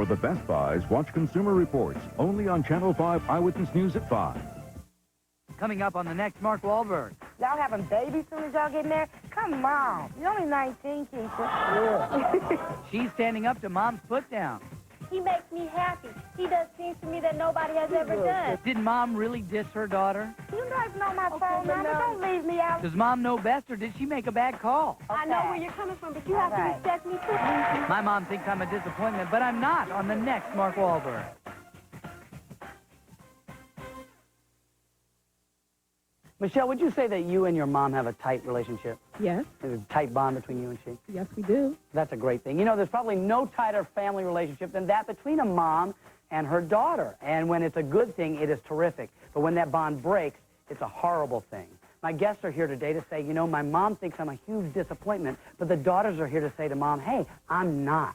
For the best buys, watch Consumer Reports, only on Channel 5 Eyewitness News at 5. Coming up on the next Mark Walberg. Y'all having babies soon as y'all get married? Come on. You're only 19, Keisha. Yeah. She's standing up to Mom's put down. He makes me happy. He does things to me that nobody has ever done. Did Mom really diss her daughter? You guys know my phone number. Don't leave me out. Does Mom know best, or did she make a bad call? Okay. I know where you're coming from, but you have to respect me, too. My mom thinks I'm a disappointment, but I'm not on the next Mark Walberg. Michelle, would you say that you and your mom have a tight relationship? Yes. There's a tight bond between you and she? Yes, we do. That's a great thing. You know, there's probably no tighter family relationship than that between a mom and her daughter. And when it's a good thing, it is terrific. But when that bond breaks, it's a horrible thing. My guests are here today to say, you know, my mom thinks I'm a huge disappointment, but the daughters are here to say to Mom, hey, I'm not.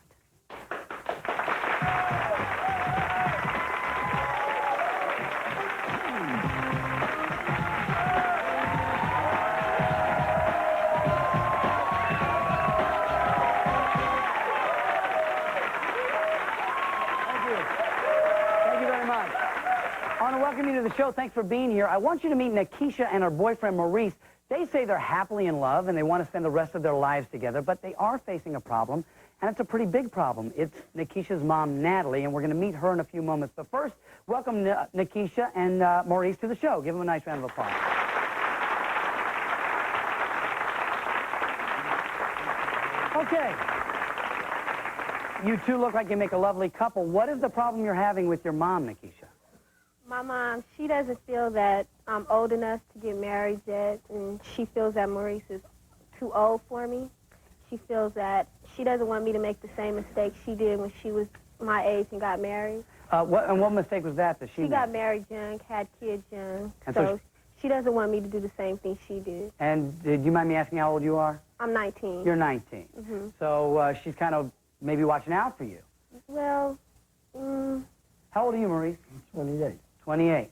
Welcome you to the show. Thanks for being here. I want you to meet Nikisha and her boyfriend, Maurice. They say they're happily in love and they want to spend the rest of their lives together, but they are facing a problem, and it's a pretty big problem. It's Nikisha's mom, Natalie, and we're going to meet her in a few moments. But first, welcome Nikisha and Maurice to the show. Give them a nice round of applause. Okay. You two look like you make a lovely couple. What is the problem you're having with your mom, Nikisha? My mom, she doesn't feel that I'm old enough to get married yet, and she feels that Maurice is too old for me. She feels that she doesn't want me to make the same mistake she did when she was my age and got married. What mistake was that she made? She got married young, had kids young, so she doesn't want me to do the same thing she did. And do you mind me asking how old you are? I'm 19. You're 19. Mm-hmm. So she's kind of maybe watching out for you. Well, How old are you, Maurice? 28. 28. Yeah.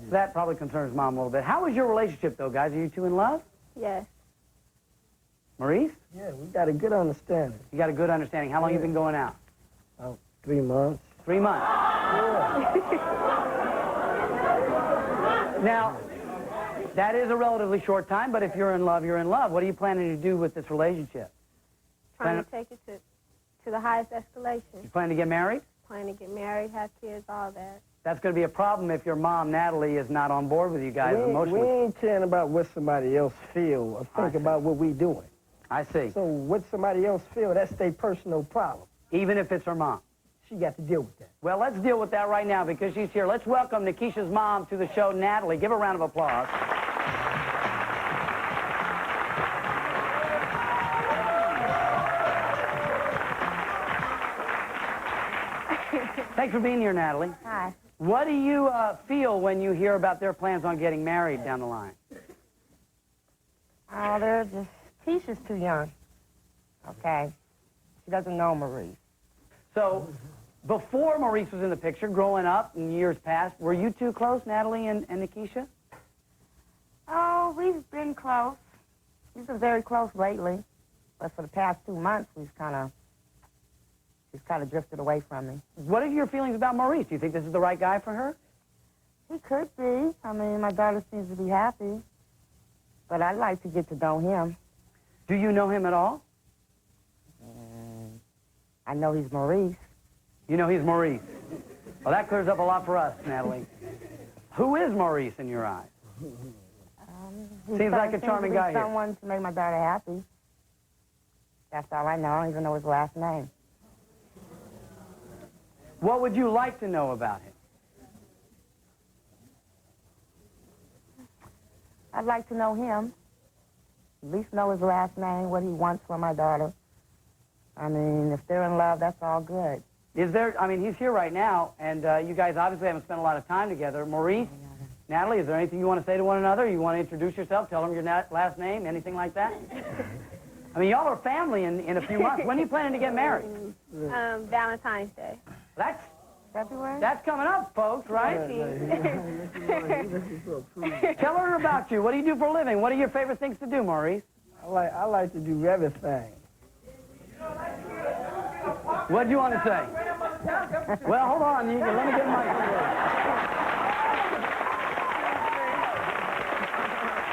So that probably concerns Mom a little bit. How is your relationship, though, guys? Are you two in love? Yes. Maurice? Yeah, we got a good understanding. You got a good understanding. How long you been going out? 3 months. 3 months. Yeah. Now, that is a relatively short time, but if you're in love, you're in love. What are you planning to do with this relationship? Trying to take it to the highest escalation. You plan to get married? Plan to get married, have kids, all that. That's going to be a problem if your mom, Natalie, is not on board with you guys emotionally. We ain't caring about what somebody else feel or think about what we doing. I see. So what somebody else feel, that's their personal problem. Even if it's her mom? She got to deal with that. Well, let's deal with that right now because she's here. Let's welcome Nikisha's mom to the show, Natalie. Give her a round of applause. Thanks for being here, Natalie. Hi. What do you feel when you hear about their plans on getting married down the line? Oh, they're just... Keisha's too young. Okay. She doesn't know Maurice. So, before Maurice was in the picture, growing up in years past, were you two close, Natalie and Nikisha? Oh, we've been close. We've been very close lately. But for the past 2 months, she's kind of drifted away from me. What are your feelings about Maurice? Do you think this is the right guy for her? He could be. I mean, my daughter seems to be happy. But I'd like to get to know him. Do you know him at all? I know he's Maurice. You know he's Maurice. Well, that clears up a lot for us, Natalie. Who is Maurice in your eyes? Seems like a charming guy here. Someone to make my daughter happy. That's all I know. I don't even know his last name. What would you like to know about him? I'd like to know him. At least know his last name, what he wants for my daughter. I mean, if they're in love, that's all good. Is there, I mean, he's here right now, and you guys obviously haven't spent a lot of time together. Maurice, Natalie, is there anything you want to say to one another? You want to introduce yourself, tell them your last name, anything like that? I mean, y'all are family in a few months. When are you planning to get married? Valentine's Day. That's February? That's coming up, folks, right? Tell her about you. What do you do for a living? What are your favorite things to do, Maurice? I like to do everything. What do you want to say? Well, hold on. Let me get my story.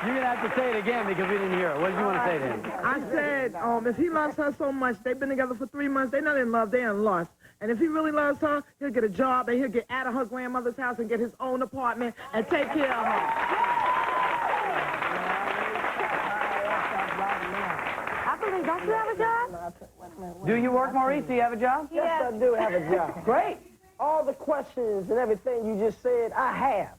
You're going to have to say it again because we didn't hear it. What did you want to say to him? I said, if he loves her so much, they've been together for 3 months, they're not in love, they're in lust. And if he really loves her, he'll get a job and he'll get out of her grandmother's house and get his own apartment and take care of her. I believe, don't you have a job? Do you work, Maurice? Do you have a job? Yes, I do have a job. Great. All the questions and everything you just said, I have.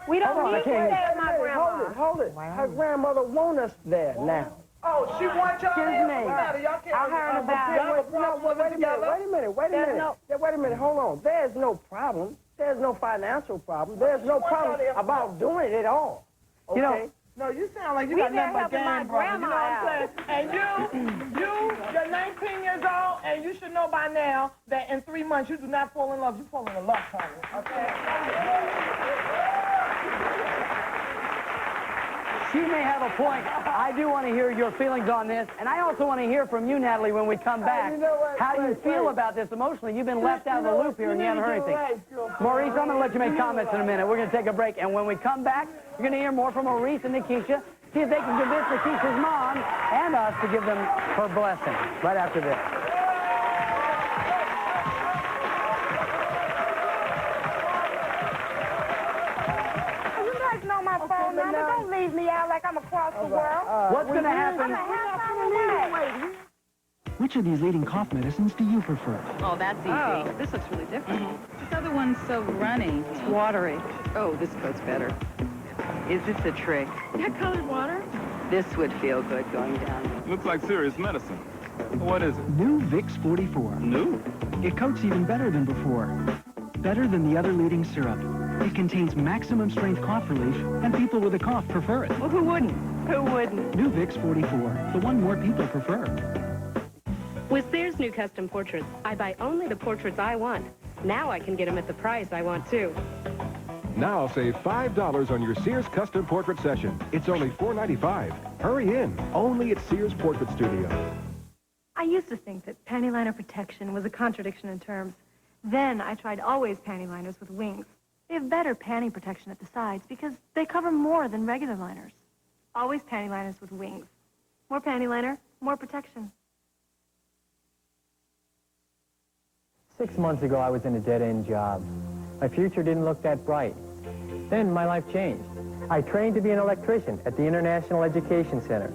We don't Hold on, need I to stay can't at my grandma's. Hold it. Her grandmother wants us there now. Oh, she wants y'all Excuse there? me. What's the matter? Y'all can't I heard about it. Wait a minute, hold on. There's no problem. There's no financial problem. There's no problem about doing it at all. Okay? You know, No, you sound like you We got there nothing but helping my game problems. You know what grandma I'm saying? And you're 19 years old, and you should know by now that in 3 months you do not fall in love. You fall in love, honey. Okay? she may have a point. I do want to hear your feelings on this, and I also want to hear from you, Natalie, when we come back, you know what? how you feel about this emotionally. You've been left out of the loop here, and you haven't heard anything. Maurice, I'm going to let you make comments in a minute. We're going to take a break, and when we come back, you're going to hear more from Maurice and Nikisha. See if they can convince Nikisha's mom and us to give them her blessing right after this. You guys know my phone number. Don't leave me out like I'm across the world. What's going to happen? Which of these leading cough medicines do you prefer? Oh, that's easy. Oh, this looks really different. This other one's so runny. It's watery. Oh, this coat's better. Is this a trick? That colored water? This would feel good going down. Looks like serious medicine. What is it? New Vicks 44. New? It coats even better than before. Better than the other leading syrup. It contains maximum strength cough relief, and people with a cough prefer it. Well, who wouldn't? Who wouldn't? New Vicks 44, the one more people prefer. With Sears' new custom portraits, I buy only the portraits I want. Now I can get them at the price I want, too. Now save $5 on your Sears custom portrait session. It's only $4.95. Hurry in, only at Sears Portrait Studio. I used to think that panty liner protection was a contradiction in terms. Then I tried Always panty liners with wings. They have better panty protection at the sides because they cover more than regular liners. Always panty liners with wings. More panty liner, more protection. 6 months ago, I was in a dead-end job. My future didn't look that bright. Then my life changed. I trained to be an electrician at the International Education Center.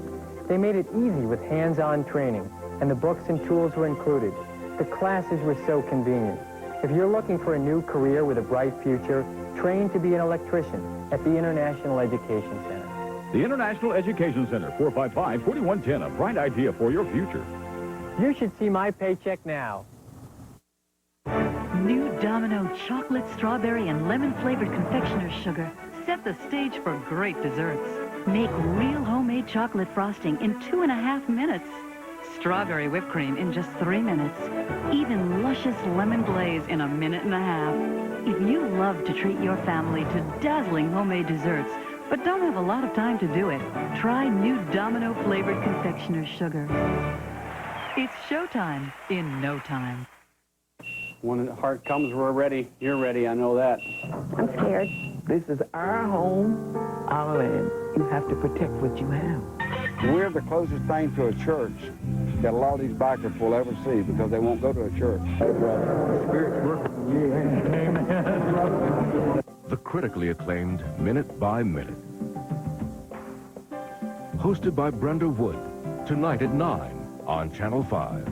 They made it easy with hands-on training, and the books and tools were included. The classes were so convenient. If you're looking for a new career with a bright future, train to be an electrician at the International Education Center. The International Education Center, 455-4110, a bright idea for your future. You should see my paycheck now. New Domino chocolate, strawberry, and lemon-flavored confectioner's sugar set the stage for great desserts. Make real homemade chocolate frosting in 2.5 minutes. Strawberry whipped cream in just 3 minutes. Even luscious lemon glaze in 1.5 minutes. If you love to treat your family to dazzling homemade desserts, but don't have a lot of time to do it, try new Domino-flavored confectioner's sugar. It's showtime in no time. When the heart comes, we're ready. You're ready, I know that. I'm scared. This is our home, our land. You have to protect what you have. We're the closest thing to a church that a lot of these bikers will ever see because they won't go to a church. The critically acclaimed Minute by Minute. Hosted by Brenda Wood. Tonight at 9 on Channel 5.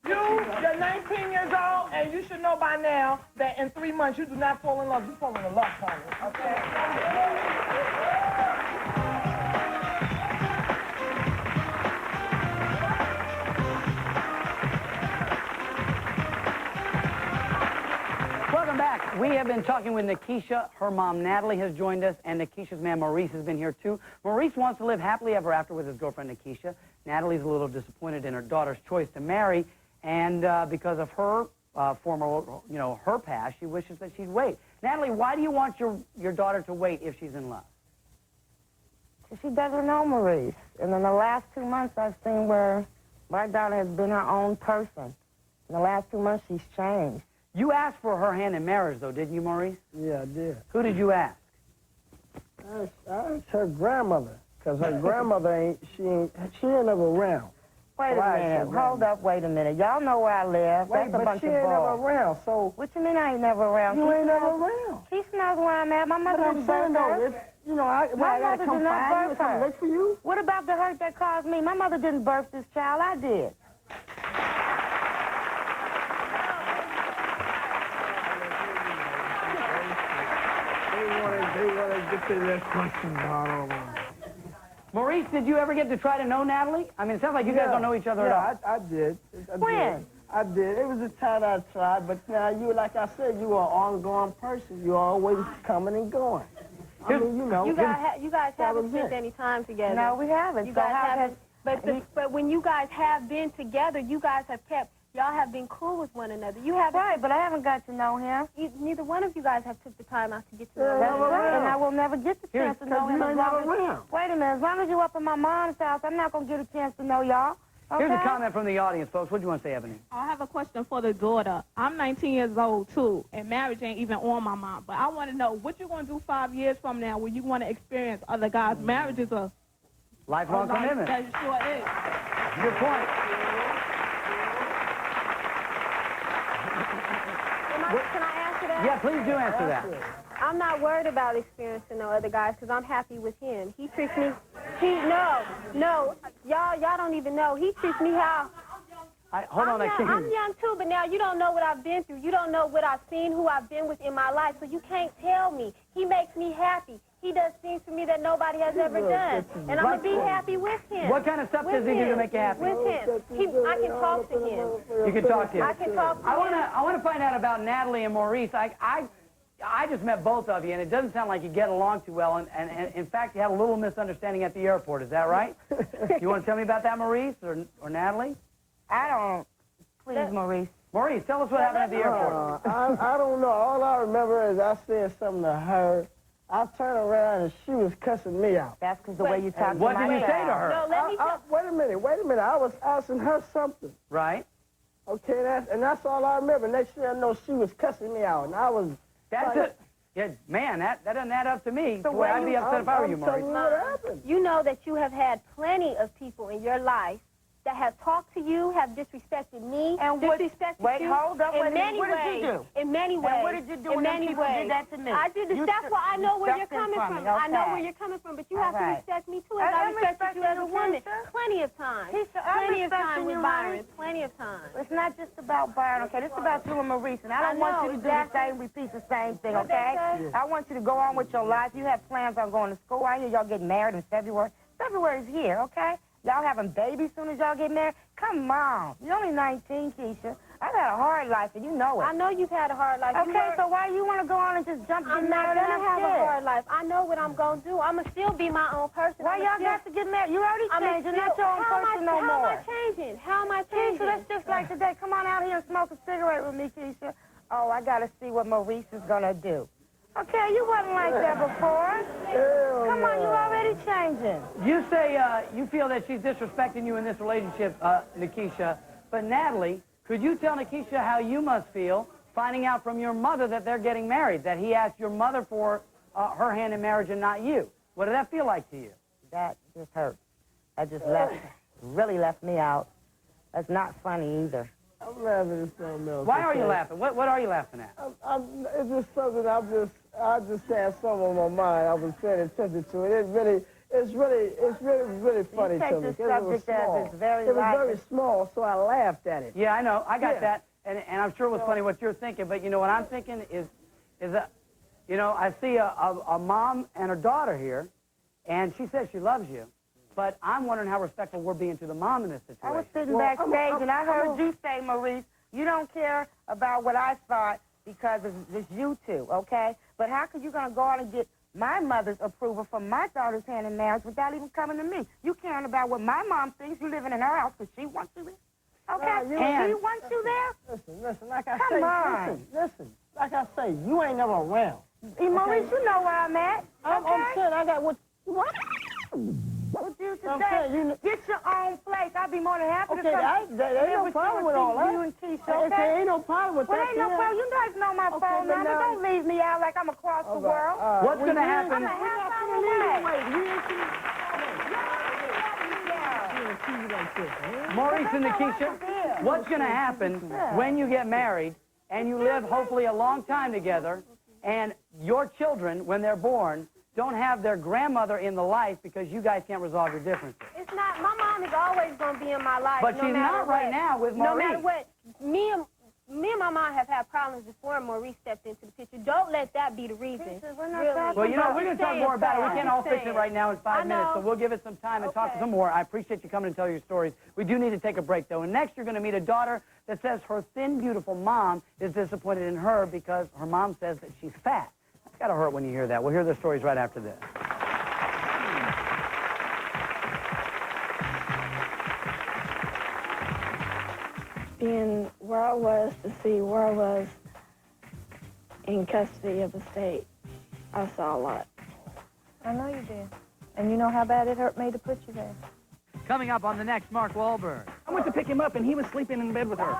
You're 19 years old, and you should know by now that in 3 months you do not fall in love. You fall in love, honey. Okay? Welcome back. We have been talking with Nikisha. Her mom, Natalie, has joined us, and Nikisha's man, Maurice, has been here, too. Maurice wants to live happily ever after with his girlfriend, Nikisha. Natalie's a little disappointed in her daughter's choice to marry, and because of her her past, she wishes that she'd wait. Natalie, why do you want your daughter to wait if she's in love? She doesn't know Maurice. And in the last 2 months, I've seen where My daughter has been her own person. In the last 2 months, she's changed. You asked for her hand in marriage, though, didn't you, Maurice? Yeah, I did. Who did you ask? I asked her grandmother, because her grandmother she ain't never around. Wait a minute. Hold up, wait a minute. Y'all know where I live. Wait, That's a bunch she of ain't never balls. around, so... What you mean I ain't never around? You She ain't never knows- around. She knows where I'm at. My mother But I'm didn't saying, birth though, her. if, you know, I My gotta mother come did not find you birth or come her. look for you. What about the hurt that caused me? My mother didn't birth this child. I did. They want to get to their questions all over. Maurice, did you ever get to try to know Natalie? I mean, it sounds like you guys don't know each other at all. I did. When? I did. It was a time I tried, but now you, like I said, you are an ongoing person. You're always coming and going. I mean, you know. You guys haven't was spent it. any time together. No, we haven't. You So guys how haven't. has- But when you guys have been together, you guys have kept. Y'all have been cool with one another. You haven't. Right, but I haven't got to know him. Neither one of you guys have took the time out to get to know That's him. right, and I will never get the chance to know him as long as... Wait a minute, as long as you up in my mom's house, I'm not going to get a chance to know y'all. Okay? Here's a comment from the audience, folks. What do you want to say, Ebony? I have a question for the daughter. I'm 19 years old, too, and marriage ain't even on my mind. But I want to know, what you going to do 5 years from now when you want to experience other guys' marriages or... Lifelong commitment. That sure is. Good point. Can I answer that? Yeah, please do answer that. I'm not worried about experiencing no other guys because I'm happy with him. He treats me... No. Y'all don't even know. He treats me how... Hold on, I can't hear I'm you. young, too, but now you don't know what I've been through. You don't know what I've seen, who I've been with in my life, so you can't tell me. He makes me happy. He does things for me that nobody has ever done, and I'm going to be happy with him. What kind of stuff does he do to make you happy? With him. I can talk to him. You can talk to him. I can talk to him. I want to find out about Natalie and Maurice. I just met both of you, and it doesn't sound like you get along too well, and in fact, you had a little misunderstanding at the airport. Is that right? You want to tell me about that, Maurice, or Natalie? I don't... Please, Maurice. Maurice, tell us what happened at the airport. I don't know. All I remember is I said something to her. I turned around and she was cussing me out. That's because the way you talk to my What did you say to her? No, let me wait a minute. I was asking her something. Right. Okay, that's all I remember. Next thing I know, she was cussing me out, and I was... That's it. Yeah, man, that doesn't add up to me. So I'd be upset if I were you, Maurice. You know that you have had plenty of people in your life that have talked to you, have disrespected me, and disrespected you. Hold up, in many what ways. did you do? In many ways. And what did you do when many people ways. did that to me? I did this. That's why I know where you're coming from. I know where you're coming from, but you have to respect me too, as I respected you as a woman. Plenty of times. Plenty of time with Byron. Plenty of time. It's not just about Byron, okay? This is about you and Maurice, and I don't want you to do the same, repeat the same thing, okay? I want you to go on with your life. You have plans on going to school. I hear y'all getting married in February. February's here, okay? Y'all having babies soon as y'all get married? Come on. You're only 19, Keisha. I've had a hard life, and you know it. I know you've had a hard life. Okay, so why you want to go on and just jump I'm not going to have a hard life. I know what I'm going to do. I'm going to still be my own person. Why y'all got to get married? You already changed. You're not your own person no more. How am I changing? How am I changing? Keisha, that's just like today. Come on out here and smoke a cigarette with me, Keisha. Oh, I got to see what Maurice is going to do. Okay, you wasn't like that before. Come on, you already changing. You say you feel that she's disrespecting you in this relationship, Nikisha. But Natalie, could you tell Nikisha how you must feel finding out from your mother that they're getting married, that he asked your mother for her hand in marriage and not you? What did that feel like to you? That just hurt. That just really left me out. That's not funny either. I'm laughing at something else. Why are you laughing? What are you laughing at? It's just something I just had something on my mind. I was paying attention to it. It's really funny to me. It was very small, so I laughed at it. Yeah, I know. I got that. And I'm sure it was funny what you're thinking. But, you know, what I'm thinking is that, you know, I see a mom and her daughter here, and she says she loves you. But I'm wondering how respectful we're being to the mom in this situation. I was sitting backstage, and I heard you say, Maurice, you don't care about what I thought because it's you two, okay? But how could you going to go out and get my mother's approval for my daughter's hand in marriage without even coming to me? You caring about what my mom thinks. You living in her house because she wants you there. Okay? She wants you there? Listen, like I Come say, on. listen, like I say, you ain't never around. Maurice, you know where I'm at. I'm saying I got what? What you to I'm say, saying, you know- get your own place. I'd be more than happy to Okay, come there ain't no problem with all that. You and Keisha, Okay, okay? ain't no problem with Well, that. ain't no problem. You guys know my phone but number. now- Don't leave me out like I'm across the world. What's going to happen? I'm a half hour away. Maurice and Nikisha, what's going to happen when you get married and you live hopefully a long time together and your children, when they're born, don't have their grandmother in the life because you guys can't resolve your differences? It's not, my mom is always going to be in my life. But no she's matter not right what. now with No Maurice. matter what. Me and my mom have had problems before Maurice stepped into the picture. Don't let that be the reason. Well, you know, we're going to talk more about it. We can't all fix it right now in 5 minutes, so know. we'll give it some time and talk some more. I appreciate you coming and telling your stories. We do need to take a break, though. And next, you're going to meet a daughter that says her thin, beautiful mom is disappointed in her because her mom says that she's fat. That's got to hurt when you hear that. We'll hear the stories right after this. Being where I was to see where I was in custody of the state, I saw a lot. I know you did. And you know how bad it hurt me to put you there. Coming up on the next Mark Walberg. I went to pick him up, and he was sleeping in bed with her.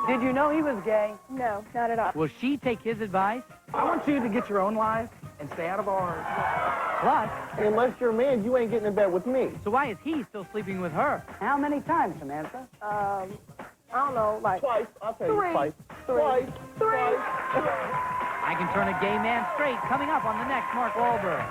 Did you know he was gay? No, not at all. Will she take his advice? I want you to get your own life and stay out of ours. Plus, unless you're a man, you ain't getting in bed with me. So why is he still sleeping with her? How many times, Samantha? I don't know, like twice. I'll tell you three. twice. Twice. I can turn a gay man straight. Coming up on the next Mark Walberg.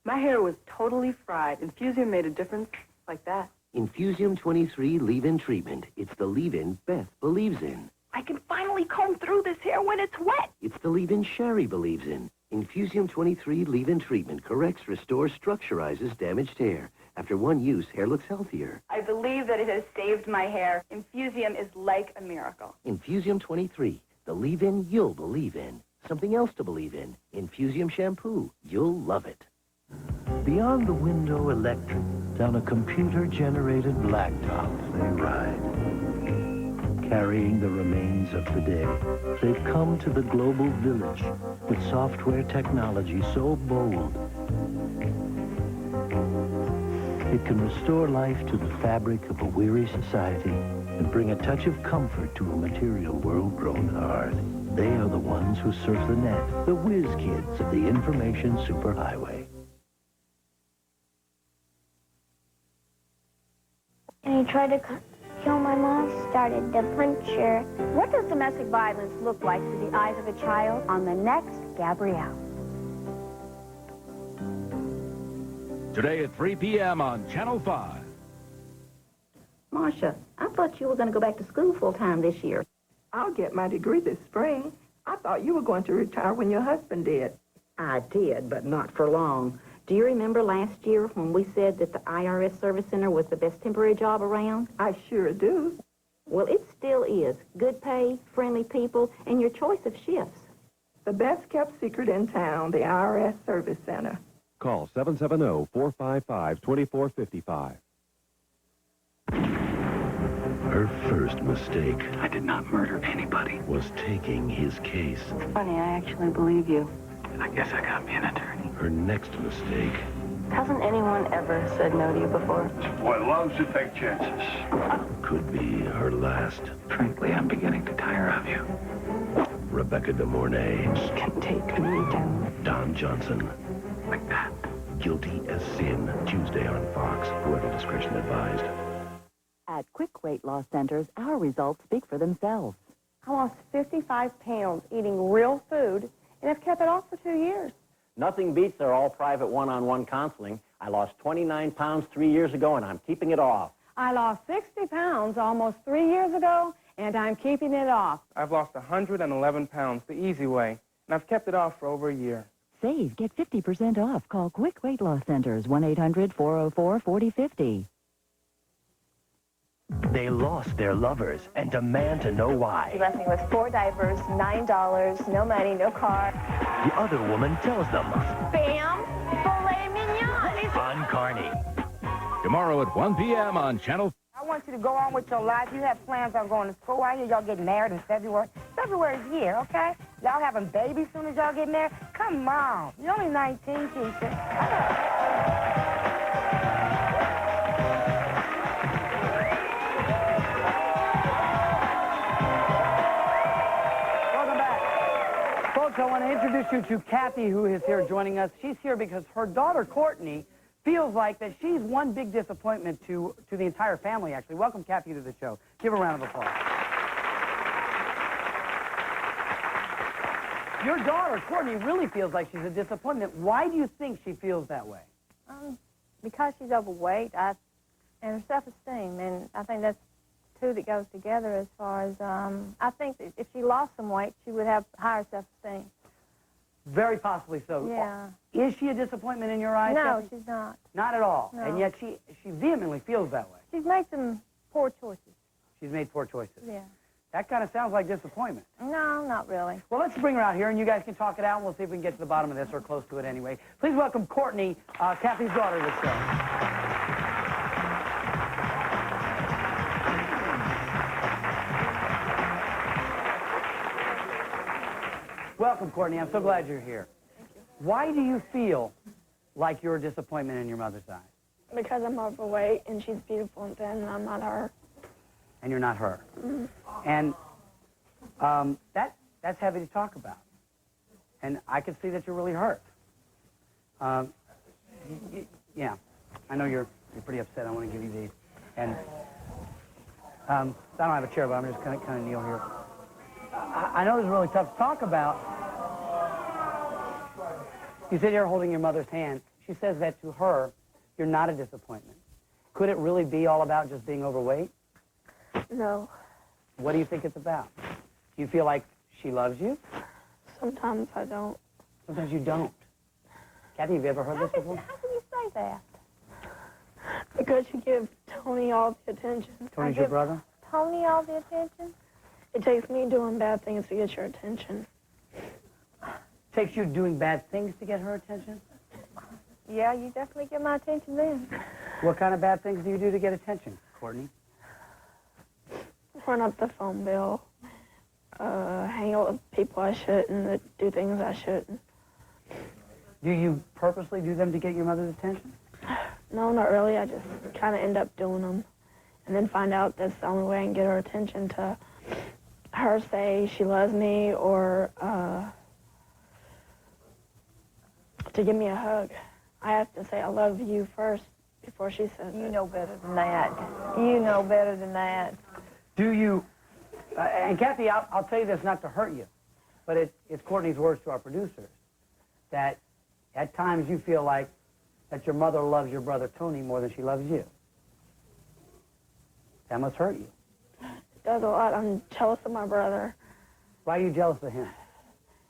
My hair was totally fried. Infusion made a difference like that. Infusium 23 leave-in treatment. It's the leave-in Beth believes in. I can finally comb through this hair when it's wet. It's the leave-in Sherry believes in. Infusium 23 leave-in treatment corrects, restores, structurizes damaged hair. After one use, hair looks healthier. I believe that it has saved my hair. Infusium is like a miracle. Infusium 23, the leave-in you'll believe in. Something else to believe in. Infusium shampoo. You'll love it. Beyond the window electric, down a computer-generated blacktop they ride. Carrying the remains of the day, they've come to the global village with software technology so bold it can restore life to the fabric of a weary society and bring a touch of comfort to a material world grown hard. They are the ones who surf the net, the whiz kids of the information superhighway. And he tried to kill my mom, started to punch her. What does domestic violence look like through the eyes of a child on the next Gabrielle? Today at 3 p.m. on Channel 5. Marcia, I thought you were going to go back to school full-time this year. I'll get my degree this spring. I thought you were going to retire when your husband did. I did, but not for long. Do you remember last year when we said that the IRS Service Center was the best temporary job around? I sure do. Well, it still is. Good pay, friendly people, and your choice of shifts. The best-kept secret in town, the IRS Service Center. Call 770-455-2455. Her first mistake, I did not murder anybody, was taking his case. Funny, I actually believe you. I guess I got me an attorney. Her next mistake. Hasn't anyone ever said no to you before? Boy loves to take chances. Could be her last. Frankly, I'm beginning to tire of you. Rebecca De Mornay. He can take me down. Don Johnson. Like that. Guilty as Sin. Tuesday on Fox. Parental discretion advised. At Quick Weight Loss Centers, our results speak for themselves. I lost 55 pounds eating real food, and I've kept it off for 2 years. Nothing beats their all-private one-on-one counseling. I lost 29 pounds 3 years ago, and I'm keeping it off. I lost 60 pounds almost 3 years ago, and I'm keeping it off. I've lost 111 pounds the easy way, and I've kept it off for over a year. Save, get 50% off. Call Quick Weight Loss Centers, 1-800-404-4050. They lost their lovers and demand to know why. He left me with 4 diapers, $9, no money, no car. The other woman tells them. Bam! Filet mignon! On Carnie. Tomorrow at 1 p.m. on Channel 5. I want you to go on with your life. You have plans on going to school. I hear y'all getting married in February. So February's here, okay? Y'all having babies soon as y'all get married? Come on. You're only 19, Keisha. Folks, I want to introduce you to Kathy, who is here joining us. She's here because her daughter, Courtney, feels like that she's one big disappointment to the entire family, actually. Welcome, Kathy, to the show. Give her a round of applause. Your daughter, Courtney, really feels like she's a disappointment. Why do you think she feels that way? Because she's overweight and her self-esteem, and I think that's two that goes together as far as, I think that if she lost some weight, she would have higher self-esteem. Very possibly so. Yeah. Is she a disappointment in your eyes, No, Kathy? she's not. Not at all. No. And yet she vehemently feels that way. She's made some poor choices. She's made poor choices. Yeah. That kind of sounds like disappointment. No, not really. Well, let's bring her out here, and you guys can talk it out, and we'll see if we can get to the bottom of this, or close to it anyway. Please welcome Courtney, Kathy's daughter, to the show. Welcome, Courtney. I'm so glad you're here. Thank you. Why do you feel like you're a disappointment in your mother's eyes? Because I'm overweight and she's beautiful and thin and I'm not her. And you're not her. Mm-hmm. And that's heavy to talk about. And I can see that you're really hurt. Yeah, I know you're pretty upset. I want to give you these. And I don't have a chair, but I'm just kind of kneel here. I know this is really tough to talk about. You sit here holding your mother's hand. She says that to her, you're not a disappointment. Could it really be all about just being overweight? No. What do you think it's about? Do you feel like she loves you? Sometimes I don't. Sometimes you don't. Kathy, have you ever heard this before? How can you say that? Because you give Tony all the attention. Tony's your brother? Tony all the attention? It takes me doing bad things to get your attention. Takes you doing bad things to get her attention? Yeah, you definitely get my attention then. What kind of bad things do you do to get attention, Courtney? Run up the phone bill, hang out with people I shouldn't, do things I shouldn't. Do you purposely do them to get your mother's attention? No, not really. I just kind of end up doing them and then find out that's the only way I can get her attention, to her say she loves me or to give me a hug. I have to say I love you first before she says it. You know better than that. You know better than that. Do you, and Kathy, I'll tell you this not to hurt you, but it's Courtney's words to our producers, that at times you feel like that your mother loves your brother Tony more than she loves you. That must hurt you. It does a lot. I'm jealous of my brother. Why are you jealous of him?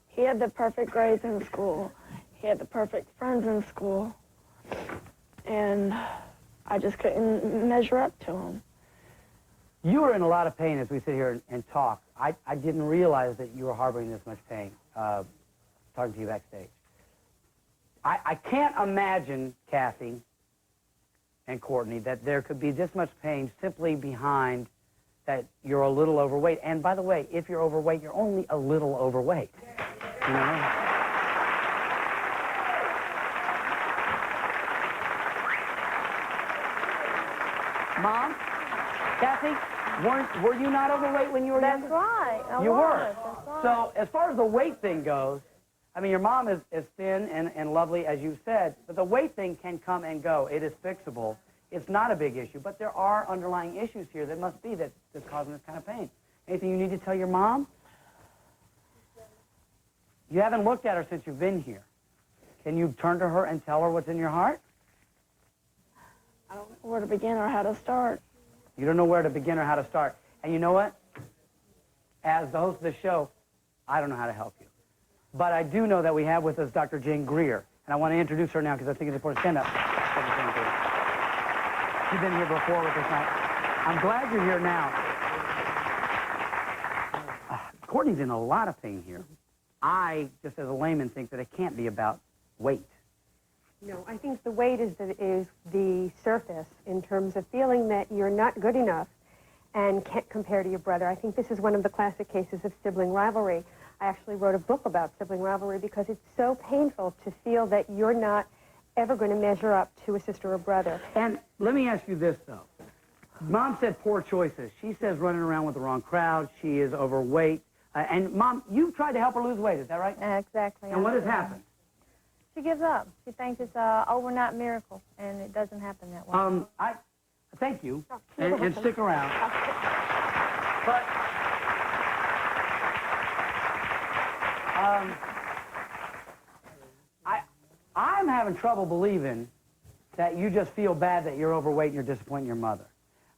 He had the perfect grades in school. He had the perfect friends in school. And I just couldn't measure up to him. You are in a lot of pain as we sit here and talk. I didn't realize that you were harboring this much pain, talking to you backstage. I can't imagine, Kathy and Courtney, that there could be this much pain simply behind that you're a little overweight. And by the way, if you're overweight, you're only a little overweight. You know? Mom? Kathy? Were you not overweight when you were That's younger? right. You were. That's right. So as far as the weight thing goes, I mean, your mom is thin and lovely, as you said, but the weight thing can come and go. It is fixable. It's not a big issue, but there are underlying issues here that must be that's causing this kind of pain. Anything you need to tell your mom? You haven't looked at her since you've been here. Can you turn to her and tell her what's in your heart? I don't know where to begin or how to start. You don't know where to begin or how to start. And you know what? As the host of the show, I don't know how to help you. But I do know that we have with us Dr. Jane Greer. And I want to introduce her now because I think it's important. Stand up. Dr. Jane Greer. You've been here before with us now. I'm glad you're here now. Courtney's in a lot of pain here. I, just as a layman, think that it can't be about weight. No, I think the weight is the surface in terms of feeling that you're not good enough and can't compare to your brother. I think this is one of the classic cases of sibling rivalry. I actually wrote a book about sibling rivalry because it's so painful to feel that you're not ever going to measure up to a sister or brother. And let me ask you this, though. Mom said poor choices. She says running around with the wrong crowd. She is overweight. And, Mom, you've tried to help her lose weight. Is that right? Exactly. And what has happened? She gives up. She thinks it's an overnight miracle, and it doesn't happen that way. Thank you, and stick around. But, I'm having trouble believing that you just feel bad that you're overweight and you're disappointing your mother.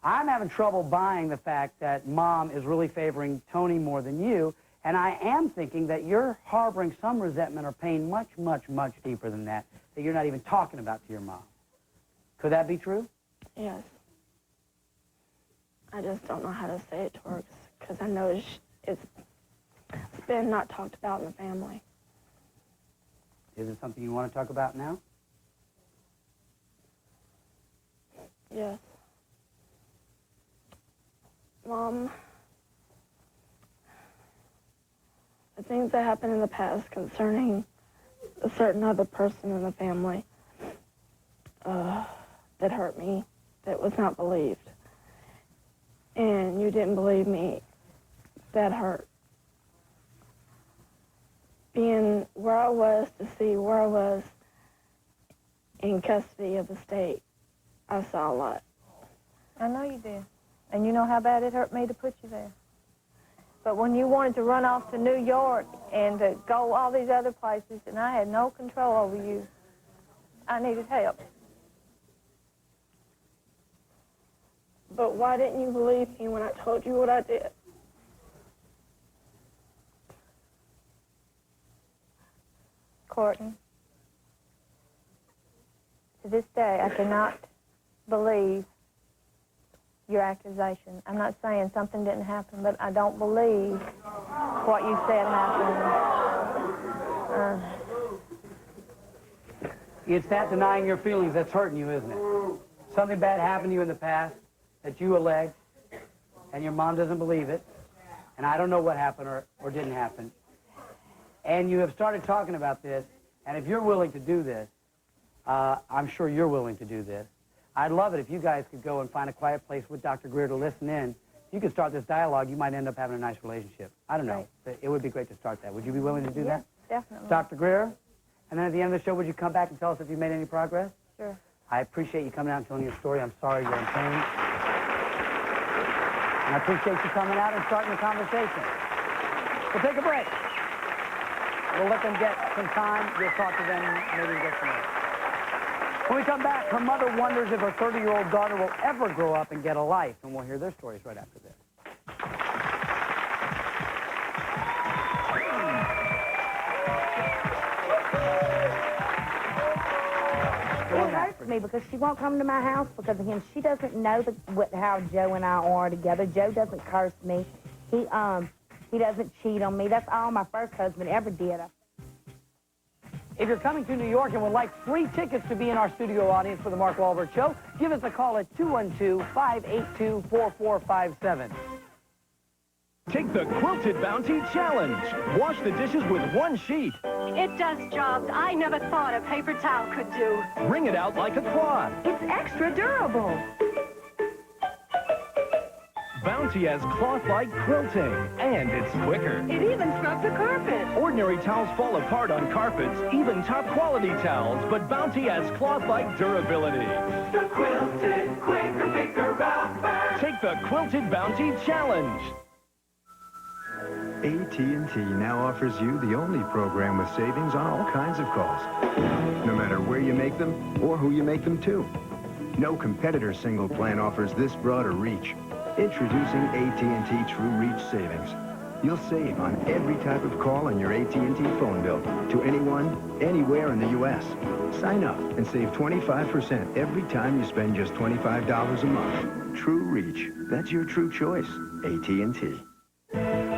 I'm having trouble buying the fact that Mom is really favoring Tony more than you, and I am thinking that you're harboring some resentment or pain much, much, much deeper than that you're not even talking about to your mom. Could that be true? Yes. I just don't know how to say it to her because I know it's been not talked about in the family. Is it something you want to talk about now? Yes. Mom, the things that happened in the past concerning a certain other person in the family that hurt me, that was not believed. And you didn't believe me. That hurt. Being where I was to see where I was in custody of the state, I saw a lot. I know you did. And you know how bad it hurt me to put you there. But when you wanted to run off to New York and to go all these other places, and I had no control over you, I needed help. But why didn't you believe me when I told you what I did? Courtney, to this day, I cannot believe your accusation. I'm not saying something didn't happen, but I don't believe what you said happened. It's that denying your feelings that's hurting you, isn't it? Something bad happened to you in the past that you allege, and your mom doesn't believe it, and I don't know what happened or didn't happen. And you have started talking about this, and if you're willing to do this, I'm sure you're willing to do this. I'd love it if you guys could go and find a quiet place with Dr. Greer to listen in. You could start this dialogue. You might end up having a nice relationship. I don't know. Right. It would be great to start that. Would you be willing to do that? Definitely. Dr. Greer? And then at the end of the show, would you come back and tell us if you made any progress? Sure. I appreciate you coming out and telling your story. I'm sorry you're in pain. And I appreciate you coming out and starting the conversation. We'll take a break. We'll let them get some time. We'll talk to them. Maybe we'll get some more. When we come back, her mother wonders if her 30-year-old daughter will ever grow up and get a life. And we'll hear their stories right after this. It hurts me because she won't come to my house because of him. She doesn't know how Joe and I are together. Joe doesn't curse me. He doesn't cheat on me. That's all my first husband ever did. If you're coming to New York and would like free tickets to be in our studio audience for the Mark Walberg Show, give us a call at 212-582-4457. Take the Quilted Bounty Challenge. Wash the dishes with one sheet. It does jobs I never thought a paper towel could do. Wring it out like a cloth. It's extra durable. Bounty has cloth-like quilting, and it's quicker. It even scrubs a carpet. Ordinary towels fall apart on carpets, even top-quality towels, but Bounty has cloth-like durability. The Quilted Quicker Picker Rapper. Take the Quilted Bounty Challenge. AT&T now offers you the only program with savings on all kinds of calls, no matter where you make them or who you make them to. No competitor single plan offers this broader reach. Introducing AT&T True Reach Savings. You'll save on every type of call on your AT&T phone bill to anyone, anywhere in the U.S. Sign up and save 25% every time you spend just $25 a month. True Reach. That's your true choice. AT&T.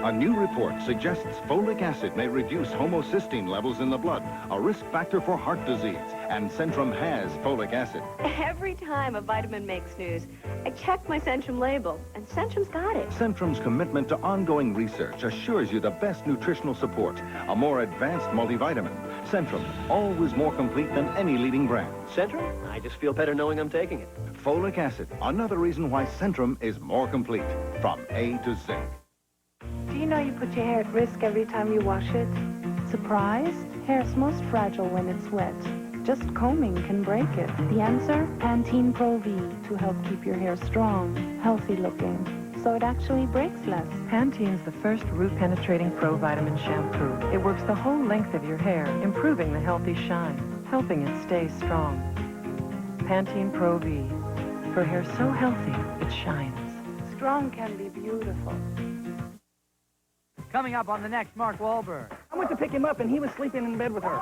A new report suggests folic acid may reduce homocysteine levels in the blood, a risk factor for heart disease. And Centrum has folic acid. Every time a vitamin makes news, I check my Centrum label, and Centrum's got it. Centrum's commitment to ongoing research assures you the best nutritional support, a more advanced multivitamin. Centrum, always more complete than any leading brand. Centrum? I just feel better knowing I'm taking it. Folic acid, another reason why Centrum is more complete, from A to Z. Do you know you put your hair at risk every time you wash it? Surprised? Hair's most fragile when it's wet. Just combing can break it. The answer? Pantene Pro V to help keep your hair strong, healthy looking, so it actually breaks less. Pantene's the first root-penetrating pro-vitamin shampoo. It works the whole length of your hair, improving the healthy shine, helping it stay strong. Pantene Pro V, for hair so healthy, it shines. Strong can be beautiful. Coming up on the next Mark Walberg. I went to pick him up, and he was sleeping in bed with her.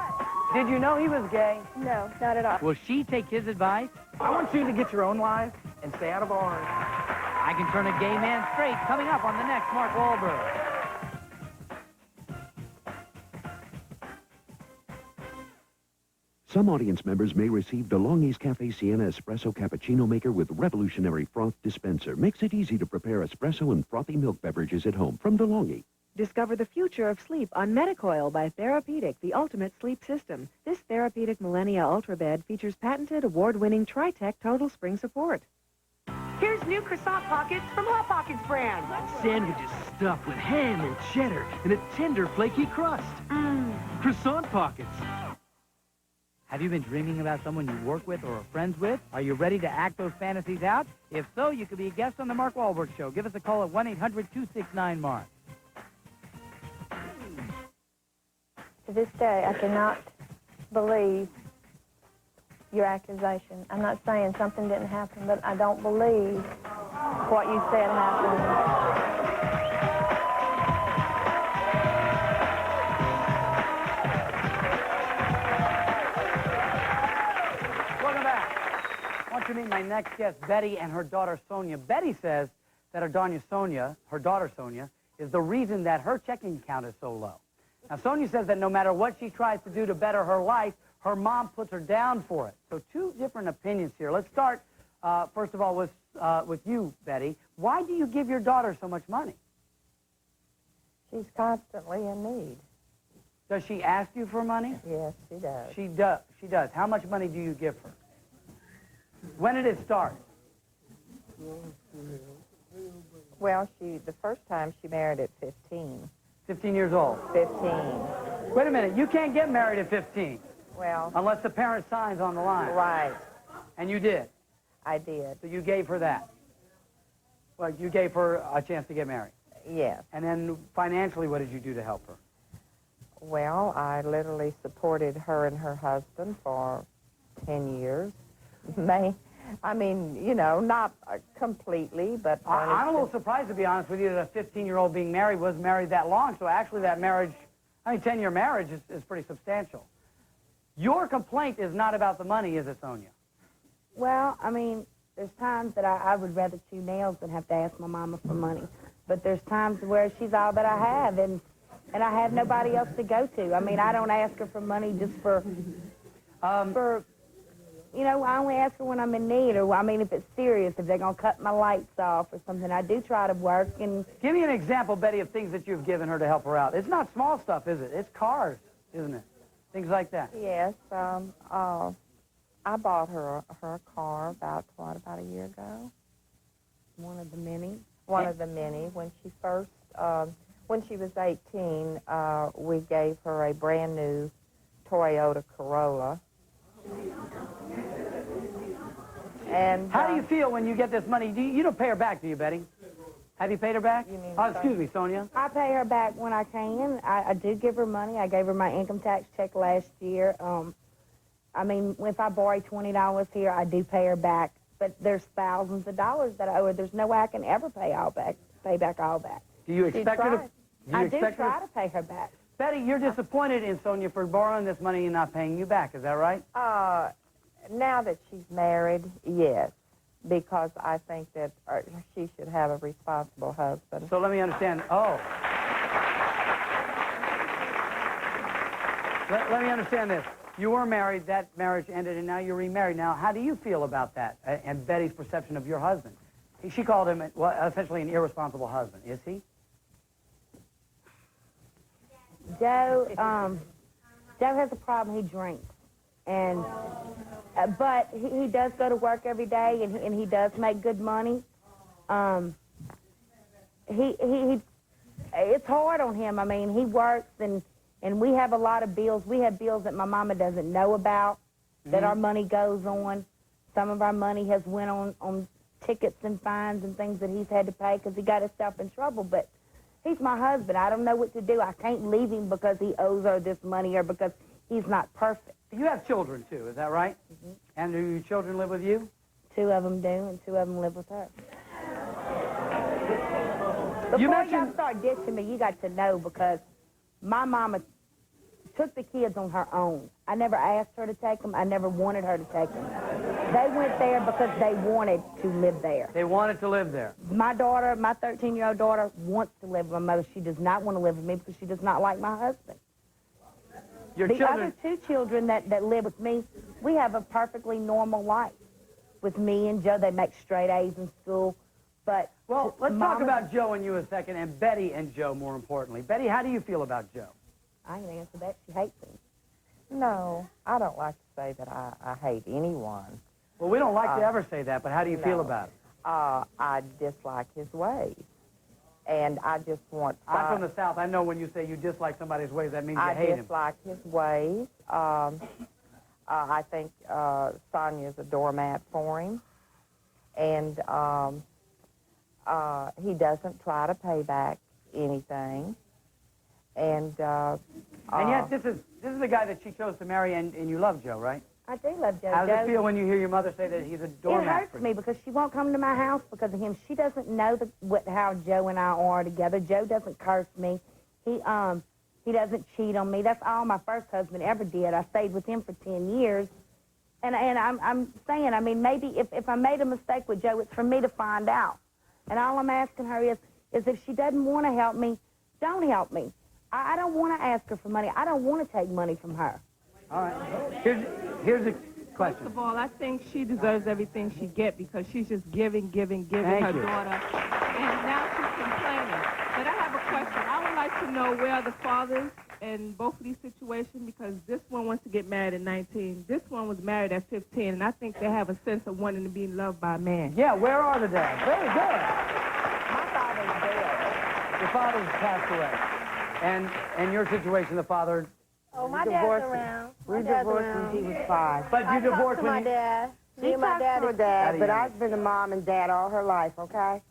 Did you know he was gay? No, not at all. Will she take his advice? I want you to get your own life and stay out of ours. I can turn a gay man straight. Coming up on the next Mark Walberg. Some audience members may receive DeLonghi's Cafe Sienna Espresso Cappuccino Maker with revolutionary froth dispenser. Makes it easy to prepare espresso and frothy milk beverages at home from DeLonghi. Discover the future of sleep on Medicoil by Therapeutic, the ultimate sleep system. This Therapeutic Millennia Ultra Bed features patented award-winning Tri-Tech Total Spring Support. Here's new croissant pockets from Hot Pockets brand. Sandwiches stuffed with ham and cheddar and a tender, flaky crust. Croissant pockets. Have you been dreaming about someone you work with or are friends with? Are you ready to act those fantasies out? If so, you could be a guest on the Mark Walberg Show. Give us a call at 1-800-269-MARK. To this day, I cannot believe your accusation. I'm not saying something didn't happen, but I don't believe what you said happened. Welcome back. I want you to meet my next guest, Betty, and her daughter, Sonia. Betty says that her daughter, Sonia, is the reason that her checking account is so low. Now, Sonia says that no matter what she tries to do to better her life, her mom puts her down for it. So two different opinions here. Let's start, first of all, with you, Betty. Why do you give your daughter so much money? She's constantly in need. Does she ask you for money? Yes, she does. She does. How much money do you give her? When did it start? Well, the first time she married at 15. 15 years old? 15. Wait a minute. You can't get married at 15. Well. Unless the parent signs on the line. Right. And you did? I did. So you gave her that? Well, you gave her a chance to get married? Yes. And then financially, what did you do to help her? Well, I literally supported her and her husband for 10 years. I mean, you know, not completely, but... I'm a little surprised, to be honest with you, that a 15-year-old being married was married that long. So actually that marriage, 10-year marriage is pretty substantial. Your complaint is not about the money, is it, Sonia? Well, I mean, there's times that I would rather chew nails than have to ask my mama for money. But there's times where she's all that I have, and I have nobody else to go to. I mean, I don't ask her for money just you know, I only ask her when I'm in need, or, I mean, if it's serious, if they're going to cut my lights off or something. I do try to work and... Give me an example, Betty, of things that you've given her to help her out. It's not small stuff, is it? It's cars, isn't it? Things like that. Yes. I bought her a car about a year ago. One of the many. When she first, when she was 18, we gave her a brand new Toyota Corolla. And how do you feel when you get this money? You don't pay her back, do you, Betty? Have you paid her back? Excuse me, Sonia. I pay her back when I can. I do give her money. I gave her my income tax check last year. I mean, if I borrow $20 here, I do pay her back. But there's thousands of dollars that I owe her. There's no way I can ever pay back all back. Do you expect her to? I do try to pay her back. Betty, you're disappointed in Sonia for borrowing this money and not paying you back. Is that right? Now that she's married, yes, because I think that she should have a responsible husband. So let me understand. Oh, Let me understand this. You were married, that marriage ended, and now you're remarried. Now, how do you feel about that and Betty's perception of your husband? She called him, well, essentially an irresponsible husband. Is he? Joe has a problem. He drinks. And, but he does go to work every day, and he does make good money. It's hard on him. I mean, he works, and we have a lot of bills. We have bills that my mama doesn't know about, that our money goes on. Some of our money has went on tickets and fines and things that he's had to pay because he got himself in trouble. But he's my husband. I don't know what to do. I can't leave him because he owes her this money or because he's not perfect. You have children, too, is that right? Mm-hmm. And do your children live with you? 2 of them do, and 2 of them live with her. Before y'all start dishing me, you got to know, because my mama took the kids on her own. I never asked her to take them. I never wanted her to take them. They went there because they wanted to live there. They wanted to live there. My daughter, my 13-year-old daughter, wants to live with my mother. She does not want to live with me because she does not like my husband. The other 2 children that live with me, we have a perfectly normal life. With me and Joe, they make straight A's in school. But well, let's talk about Joe and you a second, and Betty and Joe more importantly. Betty, how do you feel about Joe? I can answer that. She hates him. No, I don't like to say that I hate anyone. Well, we don't like to ever say that, but how do you feel about it? I dislike his ways. And I just want... I'm from the South. I know when you say you dislike somebody's ways, that means you hate him. I dislike his ways. I think Sonia's a doormat for him. And he doesn't try to pay back anything. And yet this is the guy that she chose to marry, and you love Joe, right? I do love Joe. How does it feel when you hear your mother say that he's a doormat? It hurts me because she won't come to my house because of him. She doesn't know how Joe and I are together. Joe doesn't curse me. He doesn't cheat on me. That's all my first husband ever did. I stayed with him for 10 years. And I'm saying, I mean, maybe if I made a mistake with Joe, it's for me to find out. And all I'm asking her is if she doesn't want to help me, don't help me. I don't want to ask her for money. I don't want to take money from her. All right. Here's a question. First of all, I think she deserves everything she gets because she's just giving her daughter. And now she's complaining. But I have a question. I would like to know where are the fathers in both of these situations, because this one wants to get married at 19. This one was married at 15, and I think they have a sense of wanting to be loved by a man. Yeah, where are the dads? Very good. My father's dead. Your father's passed away. And your situation, the father... Oh, my dad's around. We divorced when he was 5. But you divorced when my dad. Me and my dad are dad, but I've been a mom and dad all her life, okay?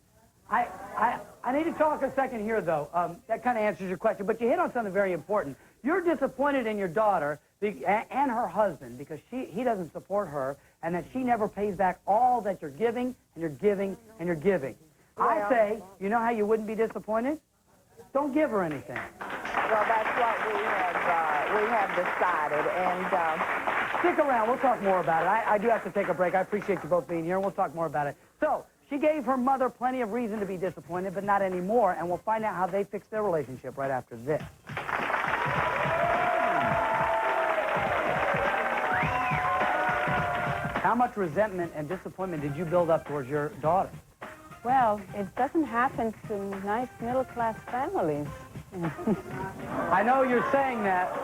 I need to talk a second here, though. That kind of answers your question, but you hit on something very important. You're disappointed in your daughter and her husband because he doesn't support her and that she never pays back all that you're giving and you're giving and you're giving. Well, I say, you know how you wouldn't be disappointed? Don't give her anything. Well, that's what we have decided, and... Stick around. We'll talk more about it. I do have to take a break. I appreciate you both being here, and we'll talk more about it. So, she gave her mother plenty of reason to be disappointed, but not anymore, and we'll find out how they fix their relationship right after this. How much resentment and disappointment did you build up towards your daughter? Well, it doesn't happen to nice middle-class families. I know you're saying that.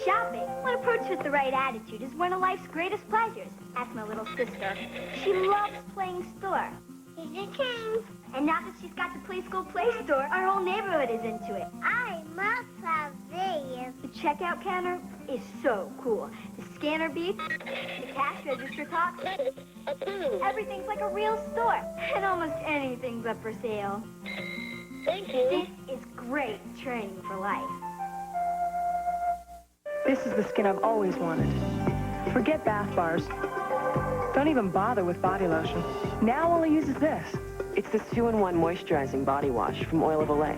Shopping, when approached with the right attitude, is one of life's greatest pleasures. Ask my little sister. She loves playing store. And now that she's got the Play School Play Store, our whole neighborhood is into it. I must have these. The checkout counter is so cool. The scanner beeps, the cash register talks. Everything's like a real store, and almost anything's up for sale. Thank you. This is great training for life. This is the skin I've always wanted. Forget bath bars. Don't even bother with body lotion. Now all I use is this. It's this 2-in-1 moisturizing body wash from Oil of Olay.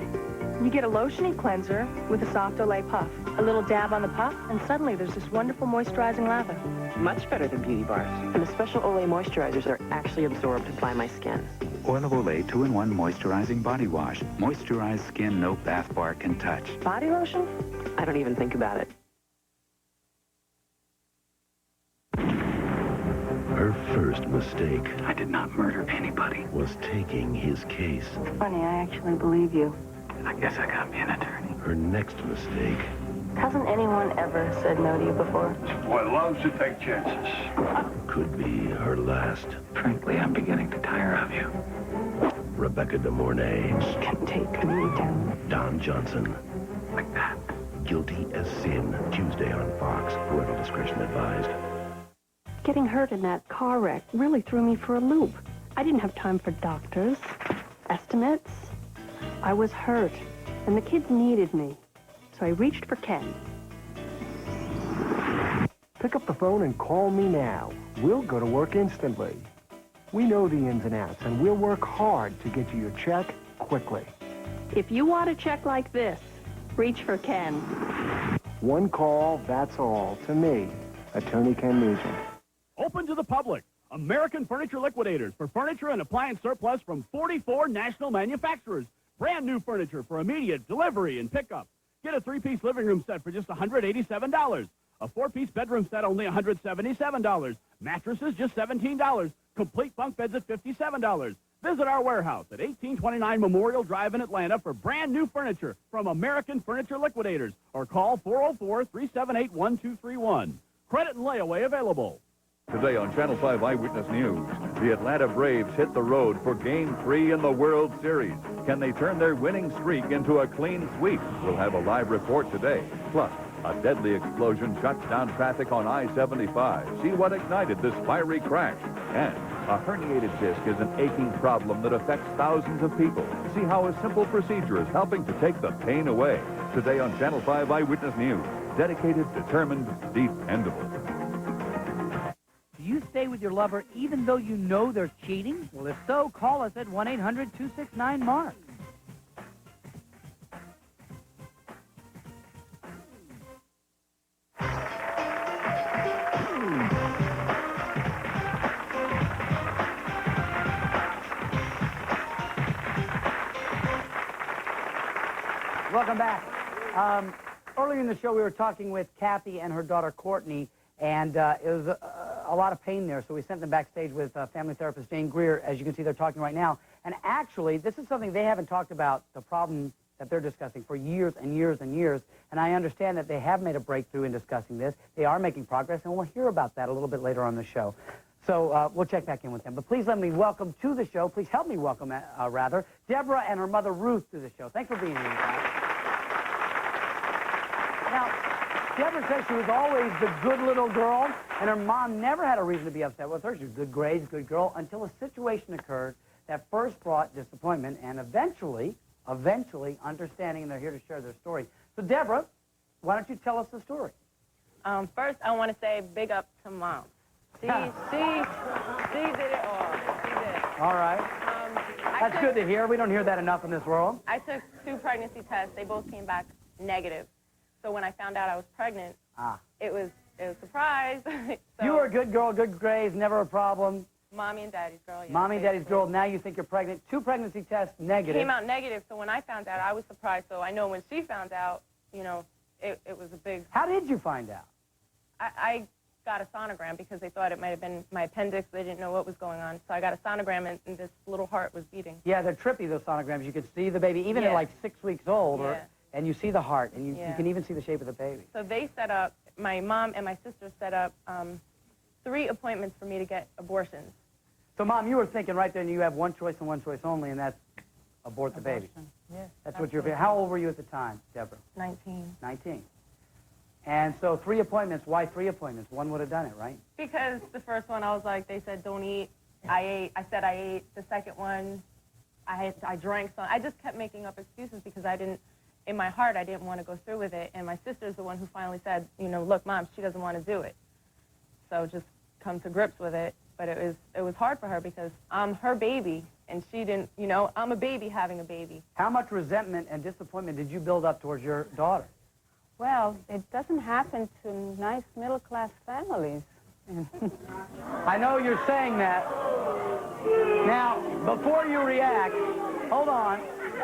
You get a lotiony cleanser with a soft Olay puff. A little dab on the puff, and suddenly there's this wonderful moisturizing lather. Much better than beauty bars. And the special Olay moisturizers are actually absorbed by my skin. Oil of Olay 2-in-1 moisturizing body wash. Moisturized skin no bath bar can touch. Body lotion? I don't even think about it. Her first mistake I did not murder anybody. was taking his case. Funny, I actually believe you. I guess I gotta be an attorney. Her next mistake Hasn't anyone ever said no to you before? Boy loves to take chances. could be her last. Frankly, I'm beginning to tire of you. Rebecca De Mornay, Can take me down. Don Johnson. Like that. Guilty as Sin, Tuesday on Fox. Parental discretion advised. Getting hurt in that car wreck really threw me for a loop. I didn't have time for doctors, estimates. I was hurt, and the kids needed me. So I reached for Ken. Pick up the phone and call me now. We'll go to work instantly. We know the ins and outs, and we'll work hard to get you your check quickly. If you want a check like this, reach for Ken. One call, that's all. To me, Attorney Ken Nugent. Open to the public. American Furniture Liquidators for furniture and appliance surplus from 44 national manufacturers. Brand new furniture for immediate delivery and pickup. Get a 3-piece living room set for just $187. A 4-piece bedroom set only $177. Mattresses just $17. Complete bunk beds at $57. Visit our warehouse at 1829 Memorial Drive in Atlanta for brand new furniture from American Furniture Liquidators or call 404-378-1231. Credit and layaway available. Today on Channel 5 Eyewitness News, the Atlanta Braves hit the road for Game 3 in the World Series. Can they turn their winning streak into a clean sweep? We'll have a live report today. Plus, a deadly explosion shuts down traffic on I-75. See what ignited this fiery crash. And a herniated disc is an aching problem that affects thousands of people. See how a simple procedure is helping to take the pain away. Today on Channel 5 Eyewitness News. Dedicated, determined, dependable. Do you stay with your lover even though you know they're cheating? Well, if so, call us at 1-800-269-MARK. Welcome back. Earlier in the show, we were talking with Kathy and her daughter, Courtney, and it was a lot of pain there, so we sent them backstage with family therapist Jane Greer. As you can see, they're talking right now. And actually, this is something they haven't talked about, the problem that they're discussing for years and years and years. And I understand that they have made a breakthrough in discussing this. They are making progress, and we'll hear about that a little bit later on the show. So we'll check back in with them. But please let me welcome to the show, please help me welcome, rather, Deborah and her mother, Ruth, to the show. Thanks for being here, guys. Now, Deborah says she was always the good little girl, and her mom never had a reason to be upset with her. She was good grades, good girl, until a situation occurred that first brought disappointment and eventually understanding, and they're here to share their story. So, Deborah, why don't you tell us the story? First, I want to say big up to Mom. She did it all. She did. All right. That's good to hear. We don't hear that enough in this world. I took 2 pregnancy tests. They both came back negative. So when I found out I was pregnant, it was a surprise. So, you were a good girl, good grades, never a problem. Mommy and Daddy's girl. Yeah, Mommy and Daddy's girl. Now you think you're pregnant. 2 pregnancy tests negative. Came out negative. So when I found out, I was surprised. So I know when she found out, you know, it was a big. How did you find out? I got a sonogram because they thought it might have been my appendix. They didn't know what was going on. So I got a sonogram, and this little heart was beating. Yeah, they're trippy, those sonograms. You can see the baby, even at like 6 weeks old, and you see the heart, and you can even see the shape of the baby. So they set up, my mom and my sister set up 3 appointments for me to get abortions. So, Mom, you were thinking right there, and you have one choice and one choice only, and that's abort the baby. Yeah. That's what you're. How old were you at the time, Deborah? 19. 19. And so 3 appointments. Why 3 appointments? One would have done it, right? Because the first one, I was like, they said don't eat. I ate. I said I ate. The second one, I drank some. I just kept making up excuses because I didn't. In my heart, I didn't want to go through with it. And my sister's the one who finally said, you know, look, Mom, she doesn't want to do it. So just come to grips with it. But it was hard for her because I'm her baby, and she didn't, you know, I'm a baby having a baby. How much resentment and disappointment did you build up towards your daughter? Well, it doesn't happen to nice middle-class families. I know you're saying that. Now, before you react, hold on.